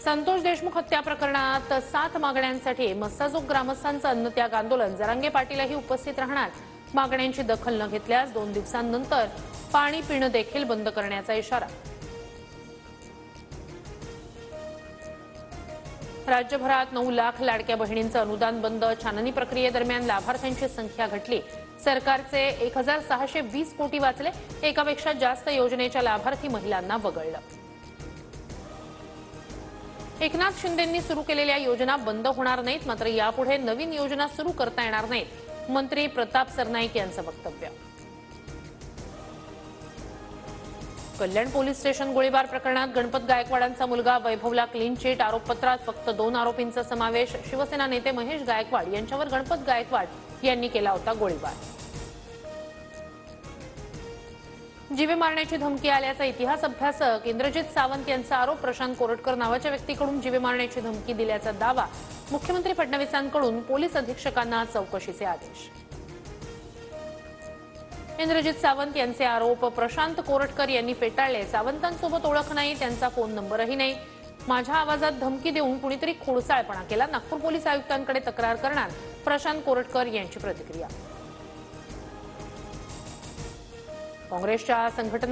संतोष देशमुख हत्या प्रकरणात 7 मागण्यांसाठी मस्साजोग ग्रामस्थांचं अन्नत्याग आंदोलन. जरांगे पाटीलही उपस्थित राहणार. मागण्यांची दखल न घेतल्यास 2 दिवसांनंतर पाणी पिणं देखील बंद करण्याचा इशारा. राज्यभरात 9 लाख लाडक्या बहिणींचं अनुदान बंद. छाननी प्रक्रियेदरम्यान लाभार्थ्यांची संख्या घटली. सरकारचे 1620 कोटी वाचले. एकापेक्षा जास्त योजनेच्या लाभार्थी महिलांना वगळलं. एकनाथ शिंदेंनी सुरू केलेल्या योजना बंद होणार नाहीत, मात्र यापुढे नवीन योजना सुरू करता येणार नाहीत. मंत्री प्रताप सरनाईक यांचं वक्तव्य. कल्याण पोलीस स्टेशन गोळीबार प्रकरणात गणपत गायकवाडांचा मुलगा वैभवला क्लीन चिट. आरोपपत्रात फक्त 2 आरोपींचा समावेश. शिवसेना नेते महेश गायकवाड यांच्यावर गणपत गायकवाड यांनी केला होता गोळीबार. जीवे मारण्याची धमकी आल्याचा इतिहास अभ्यासक इंद्रजित सावंत यांचा आरोप. प्रशांत कोरटकर नावाच्या व्यक्तीकडून जीवे मारण्याची धमकी दिल्याचा दावा. मुख्यमंत्री फडणवीसांकडून पोलीस अधीक्षकांना चौकशीचे आदेश. इंद्रजित सावंत यांचे आरोप प्रशांत कोरटकर यांनी फेटाळले. सावंतांसोबत ओळख नाही, त्यांचा फोन नंबरही नाही. माझ्या आवाजात धमकी देऊन कुणीतरी खोडसाळपणा केला. नागपूर पोलीस आयुक्तांकडे तक्रार करणार. प्रशांत कोरटकर यांची प्रतिक्रिया. काँग्रेसच्या संघटना